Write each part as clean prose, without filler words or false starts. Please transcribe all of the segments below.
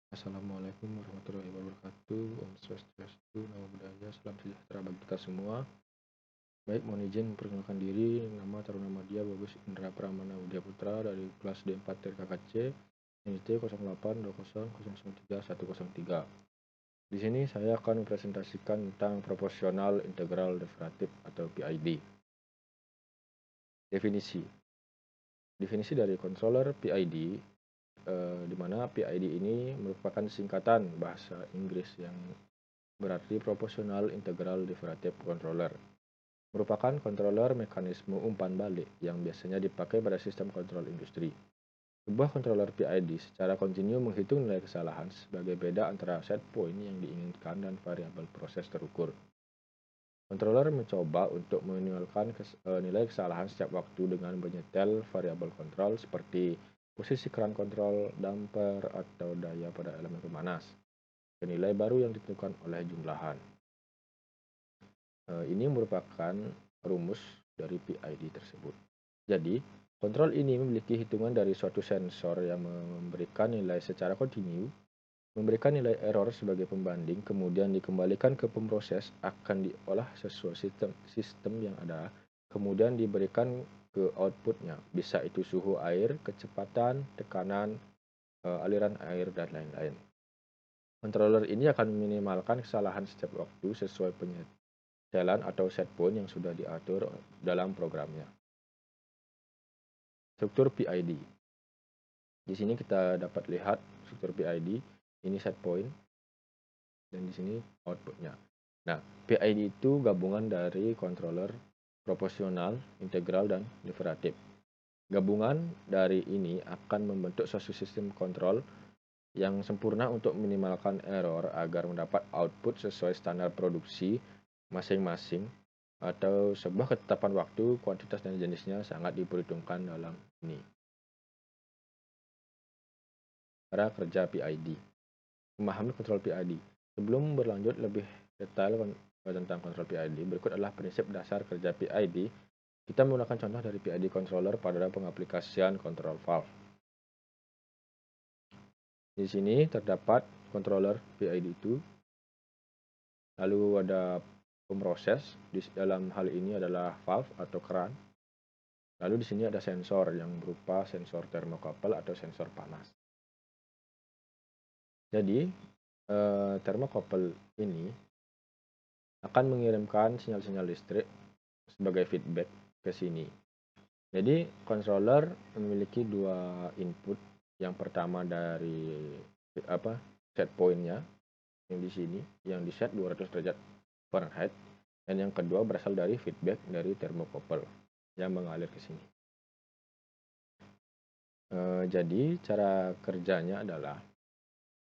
Assalamualaikum warahmatullahi wabarakatuh. Om Swastiastu, Namo Buddhaya, salam sejahtera bagi kita semua. Baik, mohon izin memperkenalkan diri. Nama Taruna Madya Bagus Indra Pramana Widya Putra dari kelas D4 TKKC, NIT 0820009103. Di sini saya akan mempresentasikan tentang proporsional integral derivatif atau PID. Definisi dari controller PID, di mana PID ini merupakan singkatan bahasa Inggris yang berarti proporsional integral derivative controller. Merupakan controller mekanisme umpan balik yang biasanya dipakai pada sistem kontrol industri. Sebuah controller PID secara kontinu menghitung nilai kesalahan sebagai beda antara set point yang diinginkan dan variabel proses terukur. Controller mencoba untuk meminimalkan nilai kesalahan setiap waktu dengan menyetel variabel kontrol seperti posisi keran kontrol, damper, atau daya pada elemen pemanas ke nilai baru yang ditentukan oleh jumlahan. Ini merupakan rumus dari PID tersebut. Jadi, kontrol ini memiliki hitungan dari suatu sensor yang memberikan nilai secara kontinu, memberikan nilai error sebagai pembanding, kemudian dikembalikan ke pemroses, akan diolah sesuai sistem yang ada, kemudian diberikan ke outputnya, bisa itu suhu air, kecepatan, tekanan, aliran air, dan lain-lain. Controller ini akan meminimalkan kesalahan setiap waktu sesuai penyetelan atau set point yang sudah diatur dalam programnya. Struktur PID. Di sini kita dapat lihat struktur PID, ini set point, dan di sini outputnya. Nah, PID itu gabungan dari controller proporsional, integral, dan derivatif. Gabungan dari ini akan membentuk suatu sistem kontrol yang sempurna untuk meminimalkan error agar mendapat output sesuai standar produksi masing-masing, atau sebuah ketetapan waktu, kuantitas, dan jenisnya sangat diperhitungkan dalam ini. Cara kerja PID. Memahami kontrol PID. Sebelum berlanjut lebih detail tentang kontrol PID, berikut adalah prinsip dasar kerja PID. Kita menggunakan contoh dari PID controller pada pengaplikasian kontrol valve. Di sini terdapat controller PID itu, lalu ada pemroses, di dalam hal ini adalah valve atau keran. Lalu di sini ada sensor yang berupa sensor thermocouple atau sensor panas. Jadi thermocouple ini akan mengirimkan sinyal-sinyal listrik sebagai feedback ke sini. Jadi controller memiliki dua input. Yang pertama dari set point-nya yang di sini, yang di set 200 derajat Fahrenheit, dan yang kedua berasal dari feedback dari thermocouple yang mengalir ke sini. Jadi cara kerjanya adalah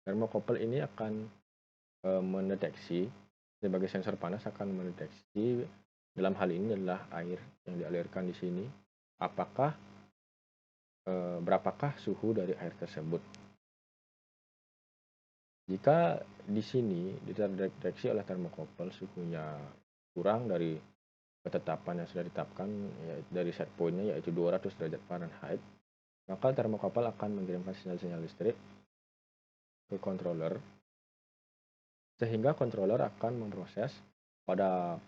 thermocouple ini akan mendeteksi, sebagai sensor panas akan mendeteksi, dalam hal ini adalah air yang dialirkan di sini, berapakah suhu dari air tersebut. Jika di sini dideteksi oleh thermocouple suhunya kurang dari ketetapan yang sudah ditetapkan dari set point-nya, yaitu 200 derajat Fahrenheit, maka thermocouple akan mengirimkan sinyal-sinyal listrik ke controller, sehingga controller akan memproses pada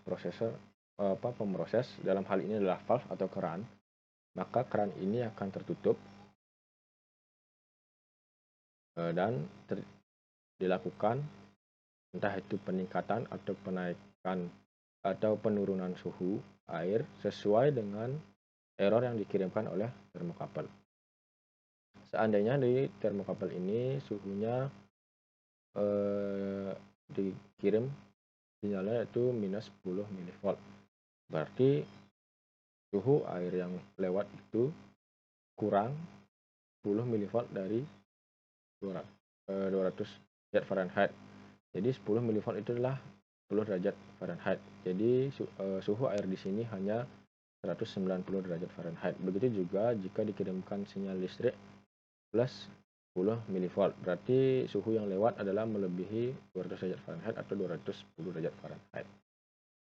pemroses, dalam hal ini adalah valve atau keran. Maka keran ini akan tertutup dan dilakukan entah itu peningkatan atau penaikan atau penurunan suhu air sesuai dengan error yang dikirimkan oleh thermocouple. Seandainya di thermocouple ini suhunya dikirim sinyalnya yaitu minus 10 mV, berarti suhu air yang lewat itu kurang 10 mV dari 200 derajat Fahrenheit. Jadi 10 mV itu adalah 10 derajat Fahrenheit. Jadi suhu air di sini hanya 190 derajat Fahrenheit. Begitu juga jika dikirimkan sinyal listrik plus 10 mV, berarti suhu yang lewat adalah melebihi 200 derajat Fahrenheit atau 210 derajat Fahrenheit.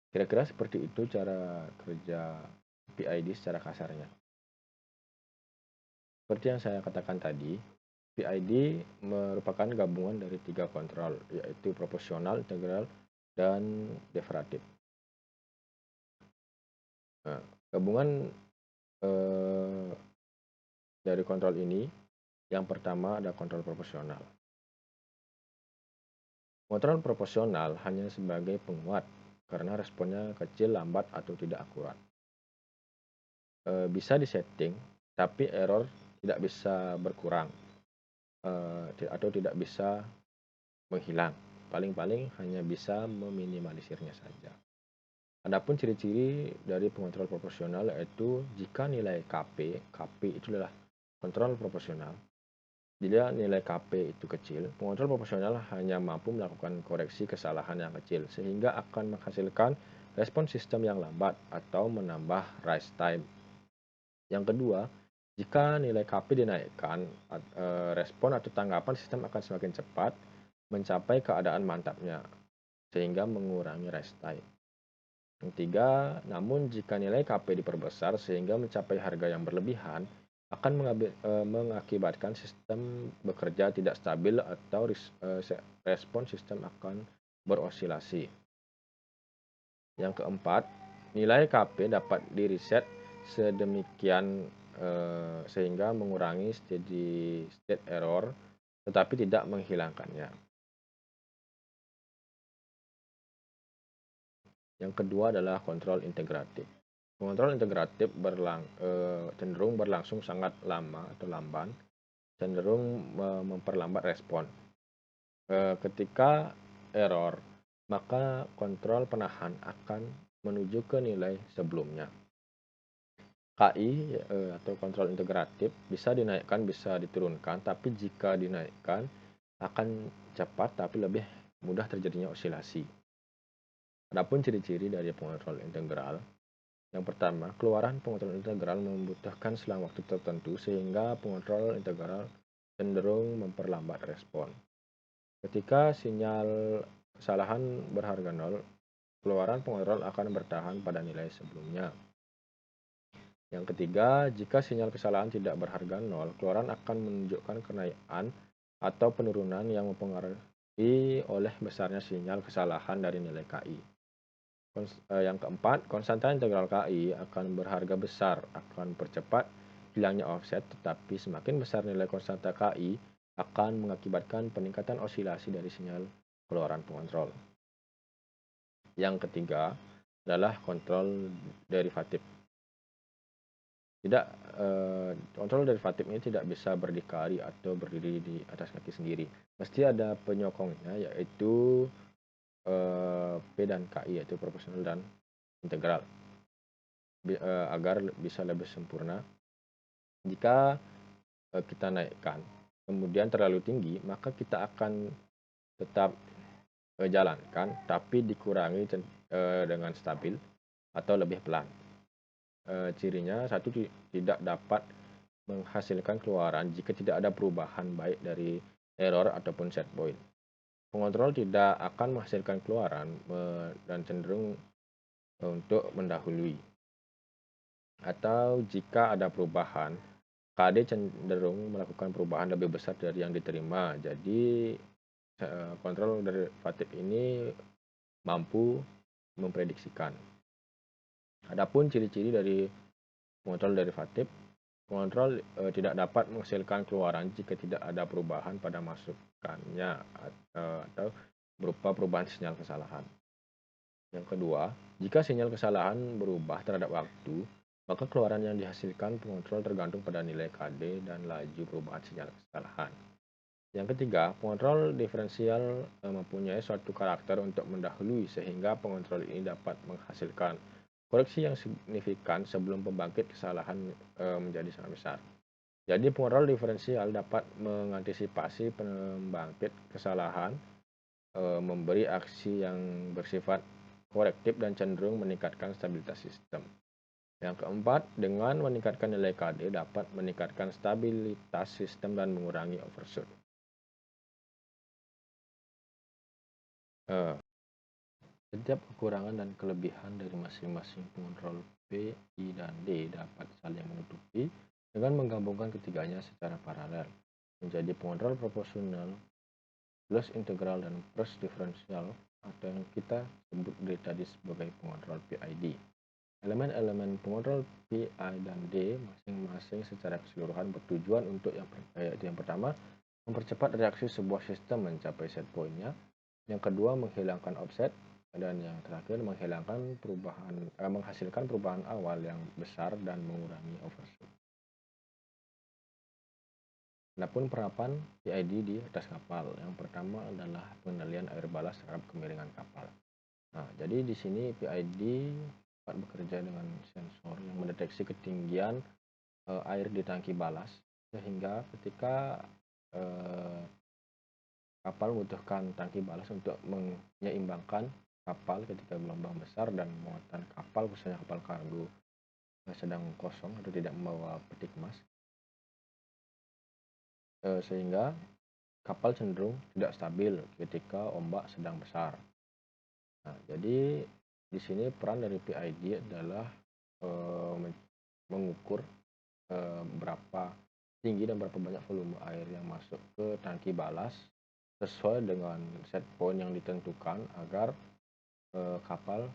Kira-kira seperti itu cara kerja PID secara kasarnya. Seperti yang saya katakan tadi, PID merupakan gabungan dari 3 kontrol, yaitu proporsional, integral, dan deveratif. Nah, gabungan eh, dari kontrol ini, yang pertama ada kontrol proporsional. Kontrol proporsional hanya sebagai penguat karena responnya kecil, lambat, atau tidak akurat. Bisa disetting, tapi error tidak bisa berkurang atau tidak bisa menghilang. Paling-paling hanya bisa meminimalisirnya saja. Adapun ciri-ciri dari pengontrol proporsional yaitu jika nilai KP itu adalah kontrol proporsional. Jika nilai KP itu kecil, pengontrol proporsional hanya mampu melakukan koreksi kesalahan yang kecil sehingga akan menghasilkan respon sistem yang lambat atau menambah rise time. Yang kedua, jika nilai KP dinaikkan, respon atau tanggapan sistem akan semakin cepat mencapai keadaan mantapnya sehingga mengurangi rise time. Yang ketiga, namun jika nilai KP diperbesar sehingga mencapai harga yang berlebihan, akan mengakibatkan sistem bekerja tidak stabil atau respon sistem akan berosilasi. Yang keempat, nilai KP dapat di-reset sedemikian sehingga mengurangi steady state error tetapi tidak menghilangkannya. Yang kedua adalah kontrol integratif. Kontrol integratif cenderung berlangsung sangat lama atau lamban, cenderung memperlambat respon. Ketika error, maka kontrol penahan akan menuju ke nilai sebelumnya. KI atau kontrol integratif bisa dinaikkan, bisa diturunkan, tapi jika dinaikkan akan cepat tapi lebih mudah terjadinya osilasi. Adapun ciri-ciri dari pengontrol integral, yang pertama, keluaran pengontrol integral membutuhkan selang waktu tertentu sehingga pengontrol integral cenderung memperlambat respon. Ketika sinyal kesalahan berharga 0, keluaran pengontrol akan bertahan pada nilai sebelumnya. Yang ketiga, jika sinyal kesalahan tidak berharga 0, keluaran akan menunjukkan kenaikan atau penurunan yang mempengaruhi oleh besarnya sinyal kesalahan dari nilai KI. Yang keempat, konstanta integral KI akan berharga besar, akan percepat hilangnya offset, tetapi semakin besar nilai konstanta KI akan mengakibatkan peningkatan osilasi dari sinyal keluaran pengontrol. Yang ketiga adalah kontrol derivatif. Kontrol derivatif ini tidak bisa berdikari atau berdiri di atas kaki sendiri. Mesti ada penyokongnya, yaitu P dan KI, yaitu proporsional dan integral, agar bisa lebih sempurna. Jika kita naikkan kemudian terlalu tinggi, maka kita akan tetap jalankan tapi dikurangi dengan stabil atau lebih pelan. Cirinya, satu, tidak dapat menghasilkan keluaran jika tidak ada perubahan baik dari error ataupun set point. Pengontrol tidak akan menghasilkan keluaran dan cenderung untuk mendahului. Atau jika ada perubahan, KD cenderung melakukan perubahan lebih besar dari yang diterima. Jadi kontrol derivatif ini mampu memprediksikan. Adapun ciri-ciri dari pengontrol derivatif, pengontrol tidak dapat menghasilkan keluaran jika tidak ada perubahan pada masukannya atau berupa perubahan sinyal kesalahan. Yang kedua, jika sinyal kesalahan berubah terhadap waktu, maka keluaran yang dihasilkan pengontrol tergantung pada nilai KD dan laju perubahan sinyal kesalahan. Yang ketiga, pengontrol diferensial mempunyai suatu karakter untuk mendahului sehingga pengontrol ini dapat menghasilkan koreksi yang signifikan sebelum pembangkit kesalahan menjadi sangat besar. Jadi pengontrol diferensial dapat mengantisipasi pembangkit kesalahan, memberi aksi yang bersifat korektif dan cenderung meningkatkan stabilitas sistem. Yang keempat, dengan meningkatkan nilai KD dapat meningkatkan stabilitas sistem dan mengurangi overshoot. Setiap kekurangan dan kelebihan dari masing-masing pengontrol P, I, dan D dapat saling menutupi dengan menggabungkan ketiganya secara paralel. menjadi pengontrol proporsional plus integral dan plus diferensial atau yang kita sebut dari tadi sebagai pengontrol PID. Elemen-elemen pengontrol P, I, dan D masing-masing secara keseluruhan bertujuan untuk yang pertama mempercepat reaksi sebuah sistem mencapai set point-nya, yang kedua menghilangkan offset, dan yang terakhir menghasilkan perubahan awal yang besar dan mengurangi overshoot. Adapun penerapan PID di atas kapal, yang pertama adalah pengendalian air balas terhadap kemiringan kapal. Nah, jadi di sini PID dapat bekerja dengan sensor yang mendeteksi ketinggian air di tangki balas, sehingga ketika kapal membutuhkan tangki balas untuk menyeimbangkan kapal ketika gelombang besar dan muatan kapal, khususnya kapal kargo sedang kosong atau tidak membawa peti kemas, sehingga kapal cenderung tidak stabil ketika ombak sedang besar. Nah, jadi di sini peran dari PID adalah mengukur berapa tinggi dan berapa banyak volume air yang masuk ke tangki balas sesuai dengan set point yang ditentukan agar kapal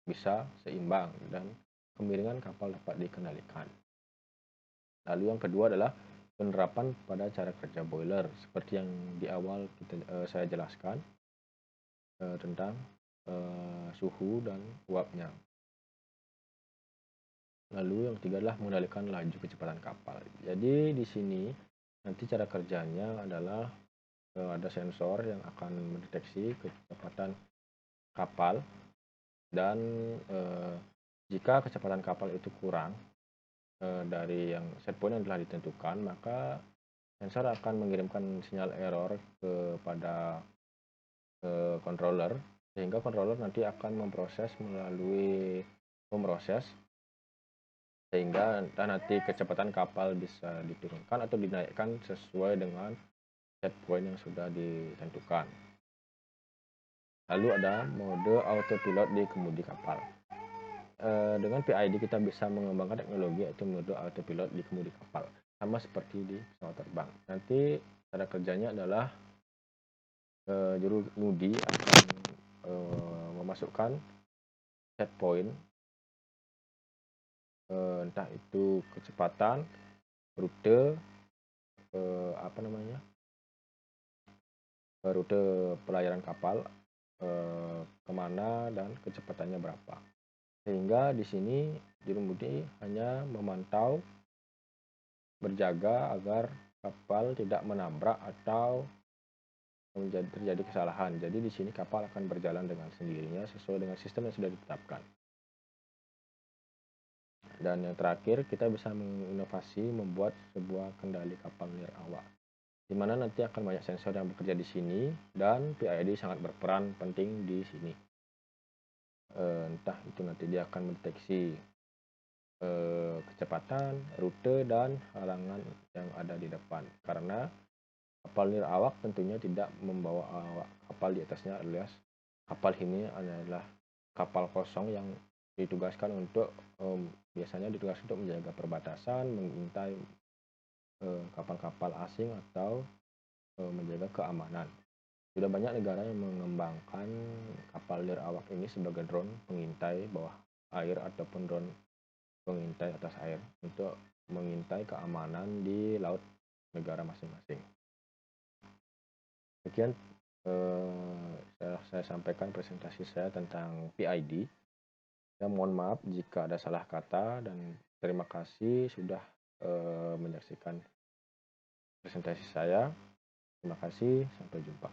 bisa seimbang dan kemiringan kapal dapat dikendalikan. Lalu yang kedua adalah penerapan pada cara kerja boiler, seperti yang di awal saya jelaskan tentang suhu dan uapnya. Lalu yang ketiga adalah mengendalikan laju kecepatan kapal. Jadi di sini nanti cara kerjanya adalah ada sensor yang akan mendeteksi kecepatan kapal, dan jika kecepatan kapal itu kurang dari yang set point yang telah ditentukan, maka sensor akan mengirimkan sinyal error kepada controller, sehingga controller nanti akan memproses sehingga nanti kecepatan kapal bisa diturunkan atau dinaikkan sesuai dengan set point yang sudah ditentukan. Lalu ada mode autopilot di kemudi kapal. Dengan PID kita bisa mengembangkan teknologi yaitu mode autopilot di kemudi kapal, sama seperti di pesawat terbang. Nanti cara kerjanya adalah juru kemudi akan memasukkan set point, entah itu kecepatan, rute rute pelayaran kapal kemana dan kecepatannya berapa, sehingga di sini juru kemudi hanya memantau, berjaga agar kapal tidak menabrak atau terjadi kesalahan. Jadi di sini kapal akan berjalan dengan sendirinya sesuai dengan sistem yang sudah ditetapkan. Dan yang terakhir, kita bisa menginovasi membuat sebuah kendali kapal nirawak, di mana nanti akan banyak sensor yang bekerja di sini, dan PID sangat berperan penting di sini. Entah itu nanti dia akan mendeteksi kecepatan, rute, dan halangan yang ada di depan. Karena kapal nirawak tentunya tidak membawa awak kapal di atasnya, alias kapal ini adalah kapal kosong yang biasanya ditugaskan untuk menjaga perbatasan, mengintai kapal-kapal asing atau menjaga keamanan. Sudah banyak negara yang mengembangkan kapal nirawak ini sebagai drone pengintai bawah air ataupun drone pengintai atas air untuk mengintai keamanan di laut negara masing-masing. Sekian saya sampaikan presentasi saya tentang PID. Ya, mohon maaf jika ada salah kata, dan terima kasih sudah menyaksikan presentasi saya. Terima kasih, sampai jumpa.